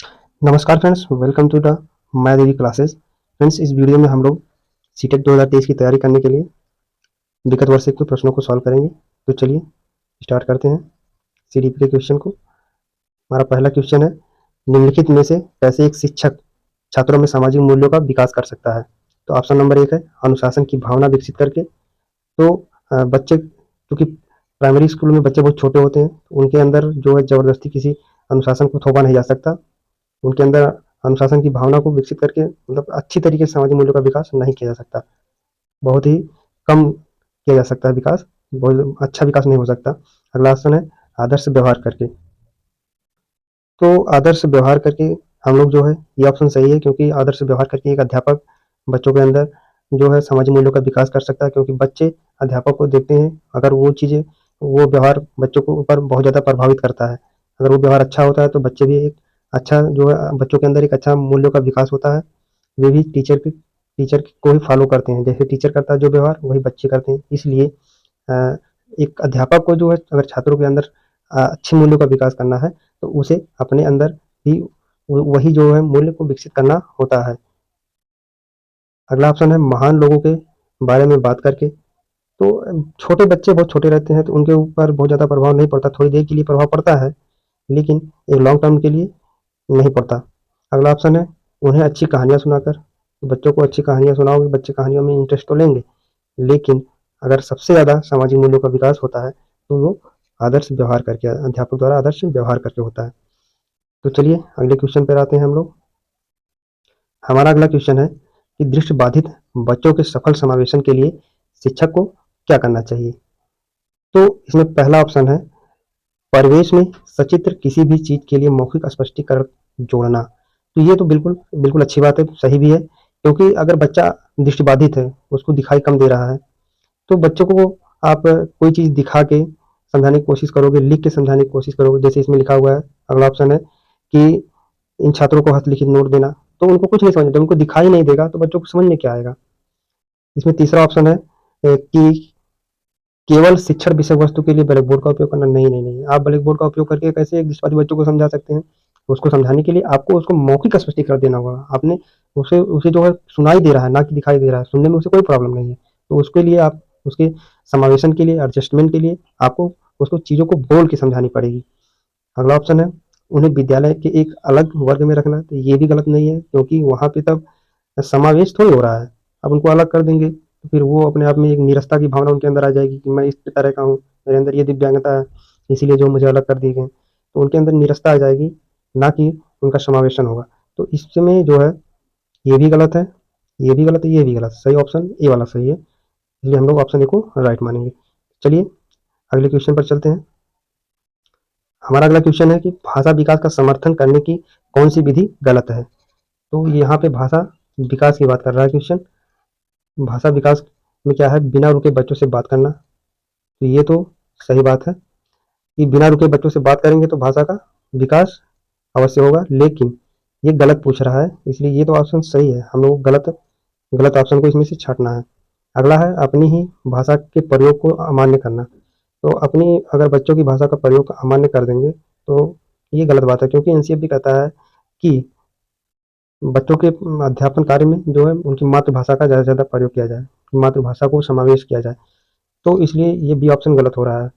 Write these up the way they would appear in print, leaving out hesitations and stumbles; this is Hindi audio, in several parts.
नमस्कार friends, welcome to the my Devi classes. Friends, इस वीडियो में हम लोग सीटेट 2023 की तैयारी करने के लिए विगत वर्ष के प्रश्नों को सॉल्व करेंगे। तो चलिए स्टार्ट करते हैं सीडीपी के क्वेश्चन को। हमारा पहला क्वेश्चन है, निम्नलिखित में से कैसे एक शिक्षक छात्रों में सामाजिक मूल्यों का विकास कर सकता है। तो ऑप्शन नंबर 1 है अनुशासन की भावना विकसित करके। तो बच्चे, क्योंकि प्राइमरी स्कूल में बच्चे बहुत छोटे होते हैं, तो उनके अंदर जो है जबरदस्ती किसी अनुशासन को थोपा नहीं जा सकता। उनके अंदर अनुशासन की भावना को विकसित करके मतलब अच्छी तरीके से सामाजिक मूल्यों का विकास नहीं किया जा सकता। बहुत ही कम किया जा सकता है विकास, बहुत अच्छा विकास नहीं हो सकता। अगला ऑप्शन है आदर्श व्यवहार करके। तो आदर्श व्यवहार करके हम लोग जो है, ये ऑप्शन सही है, क्योंकि आदर्श व्यवहार करके एक अध्यापक बच्चों के अंदर जो है सामाजिक मूल्यों का विकास कर सकता है, क्योंकि बच्चे अध्यापक को देखते हैं। अगर वो चीज़ें, वो व्यवहार बच्चों को ऊपर बहुत ज़्यादा प्रभावित करता है। अगर वो व्यवहार अच्छा होता है तो बच्चे भी एक अच्छा जो है, बच्चों के अंदर एक अच्छा मूल्यों का विकास होता है। वे भी टीचर को ही फॉलो करते हैं। जैसे टीचर करता है जो व्यवहार, वही बच्चे करते हैं। इसलिए अ, एक अध्यापक को जो है, अगर छात्रों के अंदर अच्छे मूल्यों का विकास करना है, तो उसे अपने अंदर भी वही जो है मूल्य को विकसित करना होता है। अगला ऑप्शन है महान लोगों के बारे में बात करके। तो छोटे बच्चे बहुत छोटे रहते हैं, तो उनके ऊपर बहुत ज़्यादा प्रभाव नहीं पड़ता। थोड़ी देर के लिए प्रभाव पड़ता है, लेकिन एक लॉन्ग टर्म के लिए नहीं पड़ता। अगला ऑप्शन है उन्हें अच्छी कहानियाँ सुनाकर। बच्चों को अच्छी कहानियाँ सुनाओगे, बच्चे कहानियों में इंटरेस्ट तो लेंगे, लेकिन अगर सबसे ज़्यादा सामाजिक मूल्यों का विकास होता है तो वो आदर्श व्यवहार करके, अध्यापक द्वारा आदर्श व्यवहार करके होता है। तो चलिए अगले क्वेश्चन पर आते हैं हम लोग। हमारा अगला क्वेश्चन है कि दृष्टिबाधित बच्चों के सफल समावेशन के लिए शिक्षक को क्या करना चाहिए। तो इसमें पहला ऑप्शन है परिवेश में सचित्र किसी भी चीज के लिए मौखिक स्पष्टीकरण जोड़ना। तो ये तो बिल्कुल बिल्कुल अच्छी बात है, सही भी है, क्योंकि अगर बच्चा दृष्टिबाधित है, उसको दिखाई कम दे रहा है, तो बच्चों को आप कोई चीज दिखा के समझाने की कोशिश करोगे, लिख के समझाने की कोशिश करोगे। जैसे इसमें लिखा हुआ है, अगला ऑप्शन है कि इन छात्रों को हस्तलिखित नोट देना। तो उनको कुछ नहीं समझ, जब उनको दिखाई नहीं देगा तो बच्चों को समझ में क्या आएगा। इसमें तीसरा ऑप्शन है कि केवल शिक्षण विषय वस्तु के लिए ब्लैक बोर्ड का उपयोग करना। नहीं नहीं नहीं, आप ब्लैक बोर्ड का उपयोग करके कैसे एक दृष्टिबाधित बच्चों को समझा सकते हैं। उसको समझाने के लिए आपको उसको मौखिक स्पष्टीकरण देना होगा। आपने उसे उसे जो है सुनाई दे रहा है, ना कि दिखाई दे रहा है, सुनने में उसे कोई प्रॉब्लम नहीं है। तो उसके लिए आप उसके समावेशन के लिए, एडजस्टमेंट के लिए आपको उसको चीज़ों को बोल के समझानी पड़ेगी। अगला ऑप्शन है उन्हें विद्यालय के एक अलग वर्ग में रखना। तो ये भी गलत नहीं है, क्योंकि वहाँ पे तब समावेश थोड़ी हो रहा है। अब उनको अलग कर देंगे तो फिर वो अपने आप में एक निरस्ता की भावना उनके अंदर आ जाएगी कि मैं इस तरह का हूँ, मेरे अंदर ये दिव्यांगता है, इसीलिए जो मुझे अलग कर दिए गए। तो उनके अंदर निरस्ता आ जाएगी, ना कि उनका समावेशन होगा। तो इसमें जो है ये भी गलत है, ये भी गलत है, ये भी गलत है। सही ऑप्शन ए वाला सही है, इसलिए हम लोग ऑप्शन ए को राइट मानेंगे। चलिए अगले क्वेश्चन पर चलते हैं। हमारा अगला क्वेश्चन है कि भाषा विकास का समर्थन करने की कौन सी विधि गलत है। तो यहाँ पे भाषा विकास की बात कर रहा है क्वेश्चन। भाषा विकास में क्या है, बिना रुके बच्चों से बात करना। तो ये तो सही बात है कि बिना रुके बच्चों से बात करेंगे तो भाषा का विकास अवश्य होगा, लेकिन ये गलत पूछ रहा है, इसलिए ये तो ऑप्शन सही है। हम लोग गलत गलत ऑप्शन को इसमें से छांटना है। अगला है अपनी ही भाषा के प्रयोग को अमान्य करना। तो अपनी अगर बच्चों की भाषा का प्रयोग अमान्य कर देंगे तो ये गलत बात है, क्योंकि एनसीईआरटी कहता है कि बच्चों के अध्यापन कार्य में जो है उनकी मातृभाषा का ज़्यादा से ज़्यादा प्रयोग किया जाए, मातृभाषा को समावेश किया जाए। तो इसलिए ये बी ऑप्शन गलत हो रहा है।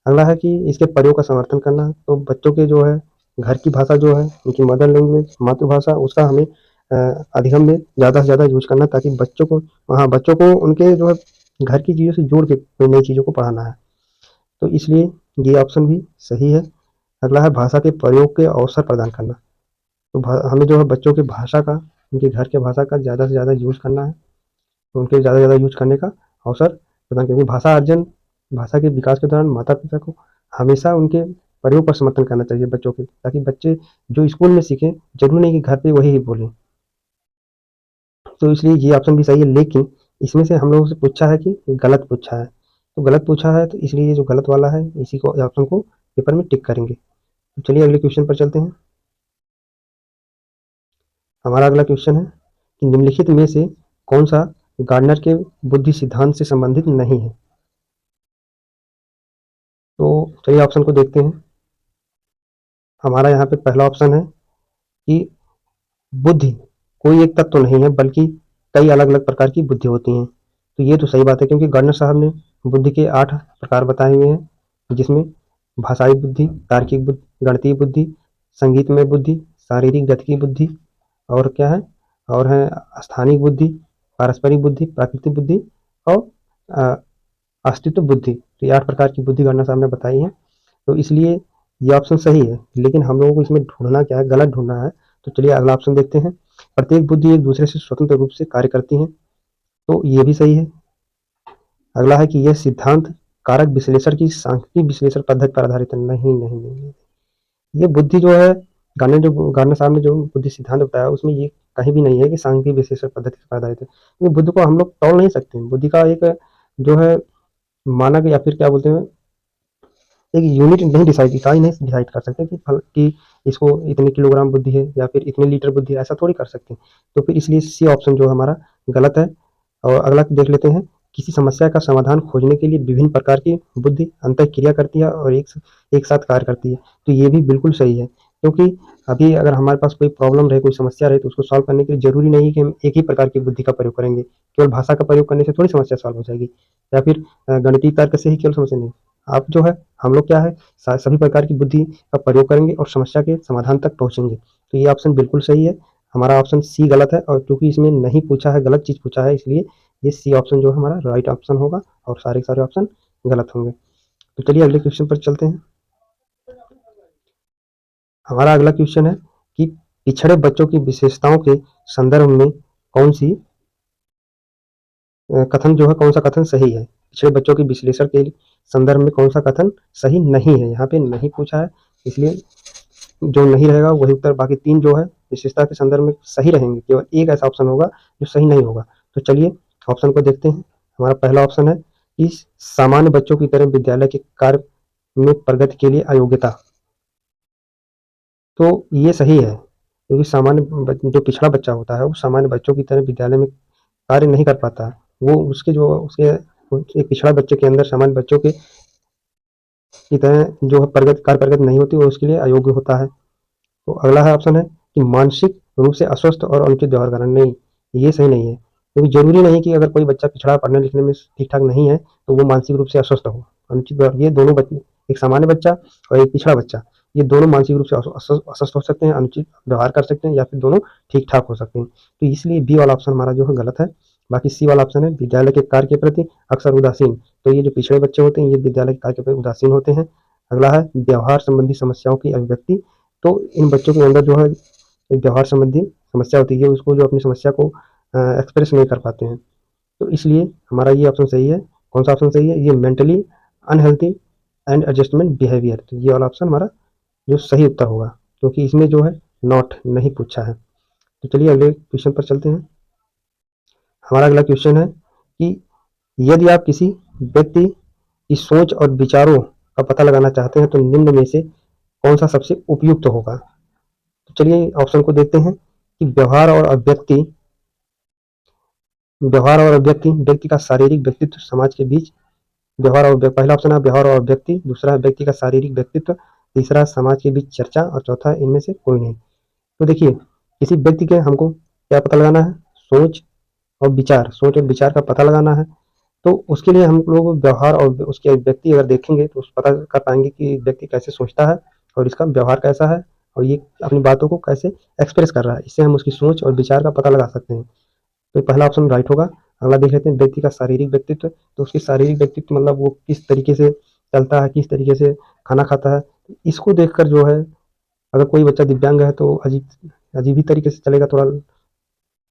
अगला है कि इसके प्रयोग का समर्थन करना। तो बच्चों के जो है घर की भाषा जो है, उनकी मदर लैंग्वेज, मातृभाषा, उसका हमें अधिगम में ज़्यादा से ज़्यादा यूज करना, ताकि बच्चों को, हाँ, बच्चों को उनके जो है घर की चीज़ों से जोड़ के कोई नई चीज़ों को पढ़ाना है। तो इसलिए ये ऑप्शन भी सही है। अगला है भाषा के प्रयोग के अवसर प्रदान करना। तो हमें जो है बच्चों की भाषा का, उनके घर के भाषा का ज़्यादा से ज़्यादा यूज करना है, तो उनके ज़्यादा से ज़्यादा यूज करने का अवसर प्रदान, क्योंकि भाषा अर्जन, भाषा के विकास के दौरान माता पिता को हमेशा उनके प्रयोग पर समर्थन करना चाहिए बच्चों के, ताकि बच्चे जो स्कूल में सीखें, जरूरी नहीं कि घर पे वही बोलें। तो इसलिए ये ऑप्शन भी सही है, लेकिन इसमें से हम लोगों से पूछा है कि गलत पूछा है। तो गलत पूछा है, तो इसलिए ये जो गलत वाला है, इसी को ऑप्शन को पेपर में टिक करेंगे। तो चलिए अगले क्वेश्चन पर चलते हैं। हमारा अगला क्वेश्चन है कि निम्नलिखित में से कौन सा गार्डनर के बुद्धि सिद्धांत से संबंधित नहीं है। तो चलिए ऑप्शन को देखते हैं। हमारा यहाँ पे पहला ऑप्शन है कि बुद्धि कोई एक तत्व तो नहीं है, बल्कि कई अलग अलग प्रकार की बुद्धि होती हैं। तो ये तो सही बात है, क्योंकि गर्नर साहब ने बुद्धि के 8 प्रकार बताए हुए हैं, जिसमें भाषाई बुद्धि, तार्किक बुद्धि, गणितीय बुद्धि, संगीतमय बुद्धि, शारीरिक गति की बुद्धि, और क्या है, और है स्थानिक बुद्धि, पारस्परिक बुद्धि, प्राकृतिक बुद्धि, और अस्तित्व बुद्धि। तो ये 8 प्रकार की बुद्धि गर्नर साहब ने बताई है। तो इसलिए ये ऑप्शन सही है, लेकिन हम लोगों को इसमें ढूंढना क्या है, गलत ढूंढना है। तो चलिए अगला ऑप्शन देखते हैं। प्रत्येक बुद्धि एक दूसरे से स्वतंत्र रूप से कार्य करती है। तो ये भी सही है। अगला है कि यह सिद्धांत कारक विश्लेषण की सांख्यिकीय विश्लेषण पद्धति पर आधारित है। नहीं, ये बुद्धि जो है, गार्डनर साहब ने जो बुद्धि सिद्धांत बताया उसमें ये कहीं भी नहीं है कि सांख्यिकीय विश्लेषण पद्धति पर आधारित है। क्योंकि बुद्धि को हम लोग तोड़ नहीं सकते। बुद्धि का एक जो है मानक, या फिर क्या बोलते हैं, एक यूनिट नहीं डिसाइड, इकाई नहीं डिसाइड कर सकते कि इसको इतने किलोग्राम बुद्धि है या फिर इतने लीटर बुद्धि है, ऐसा थोड़ी कर सकते हैं। तो फिर इसलिए सी ऑप्शन जो हमारा गलत है। और अगला देख लेते हैं। किसी समस्या का समाधान खोजने के लिए विभिन्न प्रकार की बुद्धि अंतः क्रिया करती है और एक साथ कार्य करती है। तो ये भी बिल्कुल सही है, क्योंकि अभी अगर हमारे पास कोई प्रॉब्लम रहे, कोई समस्या रहे, तो उसको सॉल्व करने के लिए जरूरी नहीं कि हम एक ही प्रकार की बुद्धि का प्रयोग करेंगे। केवल भाषा का प्रयोग करने से थोड़ी समस्या सॉल्व हो जाएगी, या फिर गणितीय तर्क से ही केवल समस्या नहीं। आप जो है, हम लोग क्या है, सभी प्रकार की बुद्धि का प्रयोग करेंगे और समस्या के समाधान तक पहुंचेंगे। तो ये ऑप्शन बिल्कुल सही है। हमारा ऑप्शन सी गलत है, और क्योंकि इसमें नहीं पूछा है, गलत चीज पूछा है, इसलिए ये सी ऑप्शन जो है हमारा राइट ऑप्शन होगा, और सारे के सारे ऑप्शन गलत होंगे। तो चलिए अगले क्वेश्चन पर चलते हैं। हमारा अगला क्वेश्चन है कि पिछड़े बच्चों की विशेषताओं के संदर्भ में कौन सी कथन जो है, कौन सा कथन सही है। पिछड़े बच्चों के विश्लेषण के संदर्भ में कौन सा कथन सही नहीं है। यहाँ पे नहीं पूछा है, इसलिए जो नहीं रहेगा वही उत्तर। बाकी 3 जो है विशेषता के संदर्भ में सही रहेंगे, केवल एक ऐसा ऑप्शन होगा जो सही नहीं होगा। तो चलिए ऑप्शन को देखते हैं। हमारा पहला ऑप्शन है कि सामान्य बच्चों की तरह विद्यालय के कार्य में प्रगति के लिए अयोग्यता। तो ये सही है, क्योंकि जो पिछड़ा बच्चा होता है वो सामान्य बच्चों की तरह विद्यालय में कार्य नहीं कर पाता। वो उसके एक पिछड़ा बच्चे के अंदर सामान्य बच्चों के की तरह जो है प्रगति नहीं होती, वो उसके लिए अयोग्य होता है। तो अगला है ऑप्शन है कि मानसिक रूप से अस्वस्थ और अनुचित व्यवहार करना। नहीं, ये सही नहीं है, क्योंकि जरूरी नहीं कि अगर कोई बच्चा पिछड़ा पढ़ने लिखने में ठीक ठाक नहीं है तो वो मानसिक रूप से अस्वस्थ हो, अनुचित व्यवहार। ये दोनों बच्चे, एक सामान्य बच्चा और एक पिछड़ा बच्चा, ये दोनों मानसिक रूप से अस्वस्थ हो सकते हैं, अनुचित व्यवहार कर सकते हैं, या फिर दोनों ठीक ठाक हो सकते हैं। तो इसलिए बी वाला ऑप्शन हमारा जो है गलत है। बाकी सी वाला ऑप्शन है विद्यालय के कार्य के प्रति अक्सर उदासीन। तो ये जो पिछड़े बच्चे होते हैं ये विद्यालय के कार्य के प्रति उदासीन होते हैं। अगला है व्यवहार संबंधी समस्याओं की अभिव्यक्ति। तो इन बच्चों के अंदर जो है एक व्यवहार संबंधी समस्या होती है, उसको जो अपनी समस्या को एक्सप्रेस नहीं कर पाते हैं। तो इसलिए हमारा ये ऑप्शन सही है। कौन सा ऑप्शन सही है, ये mentally unhealthy and adjustment behaviour. तो ये वाला ऑप्शन हमारा जो सही उत्तर होगा, क्योंकि इसमें जो है नॉट नहीं पूछा है। तो चलिए अगले क्वेश्चन पर चलते हैं। हमारा अगला क्वेश्चन है कि यदि आप किसी व्यक्ति की सोच और विचारों का पता लगाना चाहते हैं तो निम्न में से कौन सा सबसे उपयुक्त होगा। तो चलिए ऑप्शन को देखते हैं कि व्यवहार और अभिव्यक्ति, व्यक्ति का शारीरिक व्यक्तित्व, समाज के बीच पहला ऑप्शन है व्यवहार और अभिव्यक्ति, दूसरा है व्यक्ति का शारीरिक व्यक्तित्व, तीसरा समाज के बीच चर्चा, और चौथा इनमें से कोई नहीं। तो देखिए, किसी व्यक्ति के हमको क्या पता लगाना है, सोच और विचार का पता लगाना है। तो उसके लिए हम लोग व्यवहार और उसके व्यक्ति अगर देखेंगे तो उस पता कर पाएंगे कि व्यक्ति कैसे सोचता है और इसका व्यवहार कैसा है, और ये अपनी बातों को कैसे एक्सप्रेस कर रहा है। इससे हम उसकी सोच और विचार का पता लगा सकते हैं। तो पहला ऑप्शन राइट होगा। अगला देख लेते हैं, व्यक्ति का शारीरिक व्यक्तित्व। तो उसकी शारीरिक व्यक्तित्व मतलब वो किस तरीके से चलता है, किस तरीके से खाना खाता है। इसको देखकर जो है, अगर कोई बच्चा दिव्यांग है तो अजीब अजीब ही तरीके से चलेगा, थोड़ा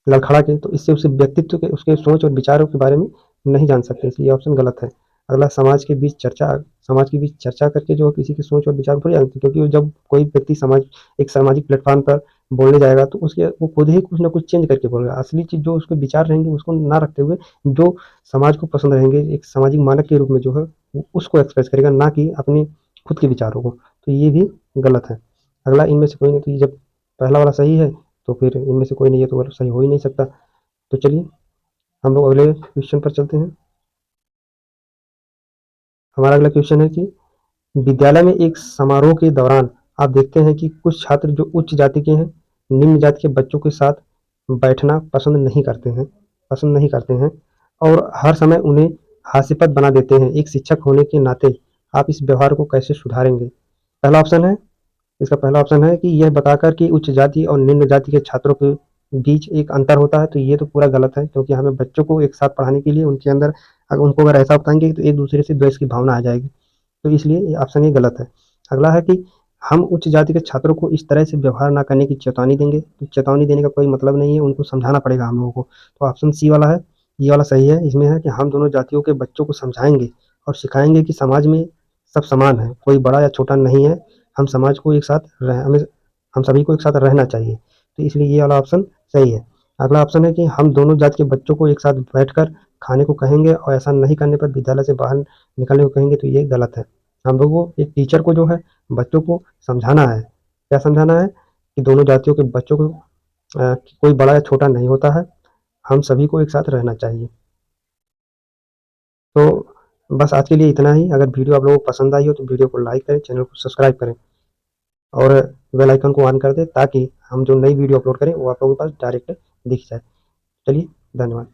लड़खड़ा के, तो इससे उसके व्यक्तित्व के, उसके सोच और विचारों के बारे में नहीं जान सकते, इसलिए ऑप्शन गलत है। अगला समाज के बीच चर्चा करके जो किसी की सोच और विचार थोड़ी जानते, क्योंकि जब कोई व्यक्ति एक सामाजिक प्लेटफॉर्म पर बोलने जाएगा तो वो खुद ही कुछ ना कुछ चेंज करके बोलेगा। असली चीज जो उसके विचार रहेंगे उसको ना रखते हुए जो समाज को पसंद रहेंगे एक सामाजिक मानक के रूप में जो है उसको एक्सप्रेस करेगा, ना कि अपने खुद के विचारों को। तो ये भी गलत है। अगला इनमें से कोई नहीं, तो जब पहला वाला सही है तो फिर इनमें से कोई नहीं है तो वो सही हो ही नहीं सकता। तो चलिए हम लोग अगले क्वेश्चन पर चलते हैं। हमारा अगला क्वेश्चन है कि विद्यालय में एक समारोह के दौरान आप देखते हैं कि कुछ छात्र जो उच्च जाति के हैं निम्न जाति के बच्चों के साथ बैठना पसंद नहीं करते हैं और हर समय उन्हें हास्यास्पद बना देते हैं। एक शिक्षक होने के नाते आप इस व्यवहार को कैसे सुधारेंगे? पहला ऑप्शन है इसका पहला ऑप्शन है कि यह बताकर कि उच्च जाति और निम्न जाति के छात्रों के बीच एक अंतर होता है, तो ये तो पूरा गलत है, क्योंकि हमें बच्चों को एक साथ पढ़ाने के लिए उनके अंदर उनको अगर ऐसा बताएंगे तो एक दूसरे से द्वेष की भावना आ जाएगी, तो इसलिए ये ऑप्शन ये गलत है। अगला है कि हम उच्च जाति के छात्रों को इस तरह से व्यवहार ना करने की चेतावनी देंगे, तो चेतावनी देने का कोई मतलब नहीं है, उनको समझाना पड़ेगा हम लोगों को। तो ऑप्शन सी वाला है, ये वाला सही है। इसमें है कि हम दोनों जातियों के बच्चों को समझाएंगे और सिखाएंगे कि समाज में सब समान है, कोई बड़ा या छोटा नहीं है, हम समाज को एक साथ हमें हम सभी को एक साथ रहना चाहिए, तो इसलिए ये वाला ऑप्शन सही है। अगला ऑप्शन है कि हम दोनों जाति के बच्चों को एक साथ बैठकर खाने को कहेंगे और ऐसा नहीं करने पर विद्यालय से बाहर निकलने को कहेंगे, तो ये गलत है। हम लोगों को एक टीचर को जो है बच्चों को समझाना है। क्या समझाना है? कि दोनों जातियों के बच्चों को कि कोई बड़ा या छोटा नहीं होता है, हम सभी को एक साथ रहना चाहिए। तो बस आज के लिए इतना ही। अगर वीडियो आप लोगों को पसंद आई हो तो वीडियो को लाइक करें, चैनल को सब्सक्राइब करें और बेल आइकन को ऑन कर दें, ताकि हम जो नई वीडियो अपलोड करें वो आप लोगों के पास डायरेक्ट दिख जाए। चलिए, धन्यवाद।